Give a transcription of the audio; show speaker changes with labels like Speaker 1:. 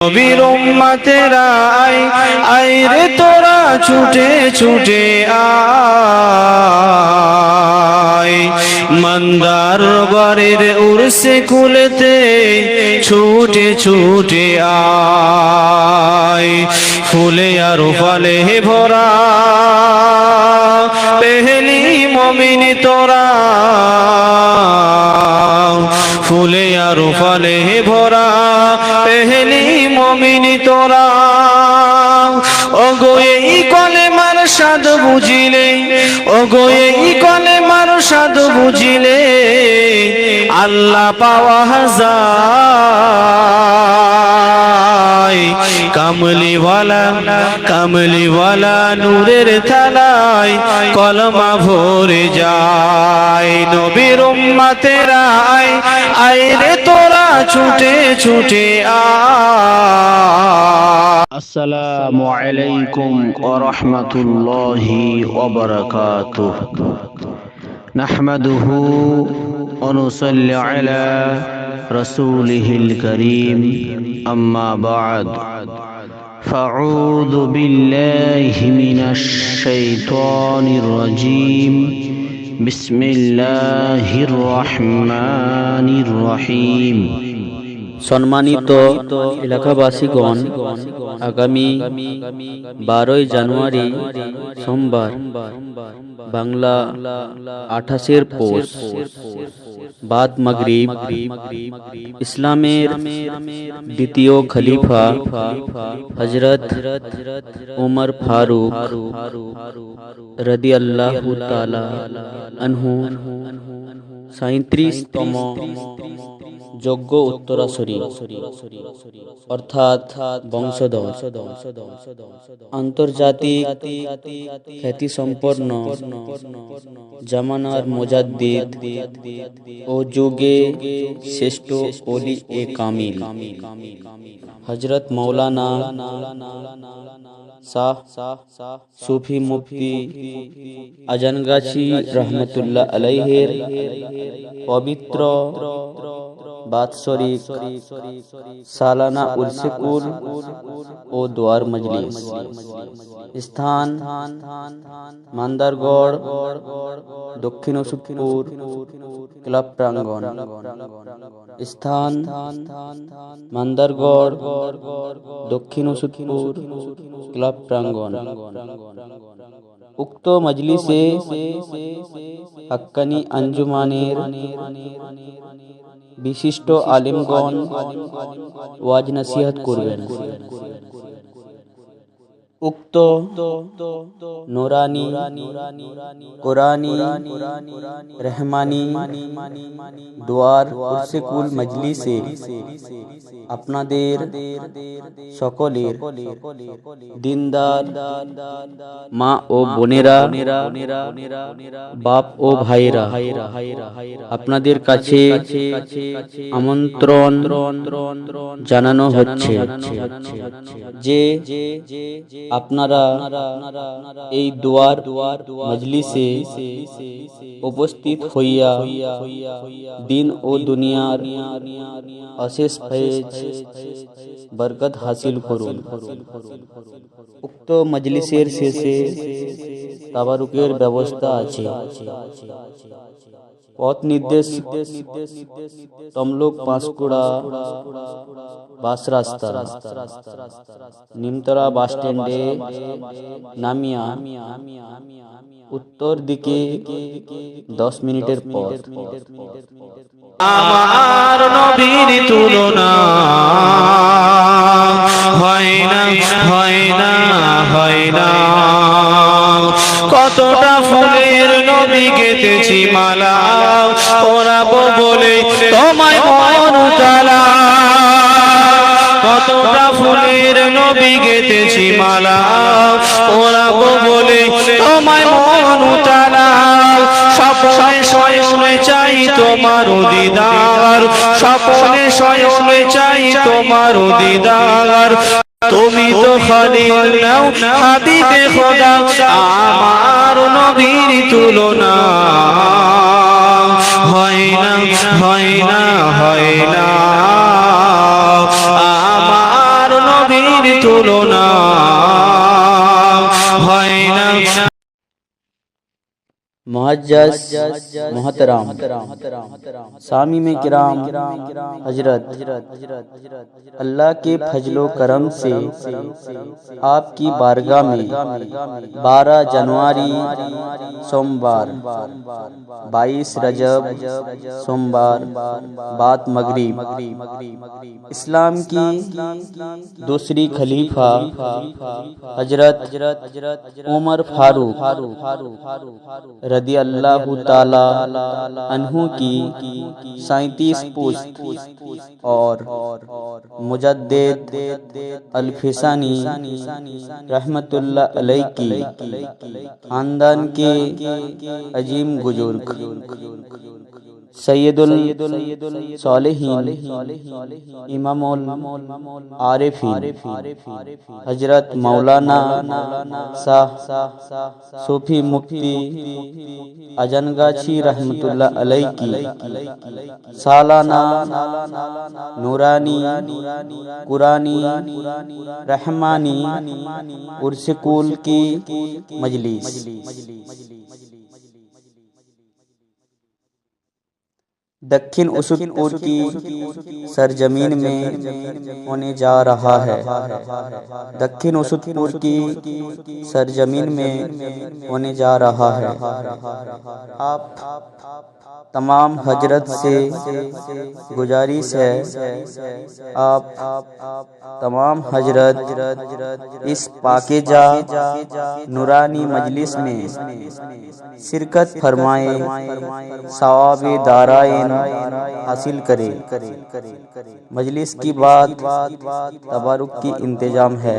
Speaker 1: নবীর উম্মতেরা আয় রে তোরা ছুটে ছুটে আয়, মন্দার বাড়ির উরসে কুলেতে ছুটে ছুটে আয়। ফুলে আর ফলে ভরা পেহলি মুমিন তোরা, ফুলে আর ফলে ভরা পেহলি মুমিন তোরা। ওগো এই কলেমার স্বাদ বুঝিলে, ওগো এই কলেমার স্বাদ বুঝিলে আল্লাহ পাওয়া যায়। কামলিওয়ালা কামলিওয়ালা নূরের থালায় কলমা ভরে যায়। নবীর উম্মতেরা আয় রে তোরা ছুটে ছুটে আয়।
Speaker 2: আসসালামু আলাইকুম ওয়া রাহমাতুল্লাহি ওয়া বারাকাতুহু। নাহমাদুহু ওয়া নুসাল্লি আলা রাসূলিহিল কারীম, আম্মা বা'দ। ফাআউযু বিল্লাহি মিনাশ শাইতানির রাজীম। বিসমিল্লাহির রহমানির রহিম।
Speaker 3: সম্মানিত এলাকাবাসীগণ, আগামী 12ই জানুয়ারি সোমবার, বাংলা 28 পৌষ, বাদ মাগরিব, ইসলামের দ্বিতীয় খলিফা হযরত উমর ফারুক রাদিয়াল্লাহু তাআলা আনহু 37তম যোগ্য উত্তরাসূরি অর্থাৎ বংশধর আন্তর্জাতিক খ্যাতিসম্পন্ন জামানার মুজাদ্দিদ ও যুগে শ্রেষ্ঠ ওলি এ কামিল হযরত মাওলানা শাহ সুফি মুফতি আজানগাছি রহমতুল্লাহ আলাইহির পবিত্র বাৎসরিক সালানা উরসে কুল ও দোয়ার মজলিস, স্থান মান্দারগড়, দক্ষিণ সুখপুর ক্লাব প্রাঙ্গণ। স্থান মান্দারগড়, দক্ষিণ সুখপুর ক্লাব প্রাঙ্গণ। উক্ত মজলিসে হাক্কানি আঞ্জুমানের বিশিষ্ট আলেমগণ ওয়াজ নসিহত করবেন। উক্ত নুরানি কুরআনী রহমানী দোয়ার উরসে কুল মজলিসে আপনাদের সকলের দিনদার মা ও বোনেরা, বাপ ও ভাইরা, আপনাদের কাছে আমন্ত্রণ জানানো হচ্ছে যে আপনারা এই দোয়ার মজলিসে উপস্থিত হইয়া দিন ও দুনিয়ার অশেষ ফয়েজ বরকত হাসিল করুন। উক্ত মজলিসের শেষে তাবারুকের ব্যবস্থা আছে। পথ নির্দেশ তমলুক পাঁশকুড়া বাস রাস্তা, নিমতলা বাস স্ট্যান্ডে নামিয়া উত্তর দিকে 10 মিনিটের পথ।
Speaker 1: আমার নবীর তুলনা হয় না হয় না হয় না। কতটা ফুলের নবী গেঁথেছি মালা, ওরাবো বলে তোমায় মন তালা। কতটা ফুলের নবী গেঁথেছি মালা, ওরাবো বলে তোমায় মন তালা। স্বপ্নে শয়নে চাই তোমার দিদার, স্বপ্নে শয়নে চাই তোমার দিদার। তুমি তো খলিল নাও হাবিবে খোদা, আমার নবীর তুলনা হয় না হয় না হয় না। আমার নবীর তুলনা হয় না।
Speaker 3: मुअज्जज़ मोहतरम सामी में किराम हजरत, अल्लाह के फजलो करम से आपकी बारगाह में 12 जनवरी सोमवार, 22 रजब सोमवार बाद मगरिब इस्लाम की दूसरी खलीफा हजरत उमर फारूक रदी अल्लाह ताला अन्हु की 37 पुश्त और मुजद्दिद अल-फिसानी रहमतुल्लाह अलैह की खानदान के अजीम बुजुर्ग सैयदुल सालिहीन इमामुल आरिफीन हजरत मौलाना शाह सूफी मुफ्ती अजनगाछी रहमतुल्लाह अलैह की सालाना नूरानी कुरानी रहमानी उर्स कुल की मजलिस दक्षिण उसुदपुर की सरजमीन में होने जा रहा है। दक्षिण उसुदपुर की सरजमीन में होने जा रहा है। आप तमाम हजरत से गुजारिश है, आप तमाम हजरत इस पाकीज़ा नूरानी मजलिस में शिरकत फरमाए, सवाब दाराइन हासिल करे। मजलिस की बात तबारुक की इंतजाम है।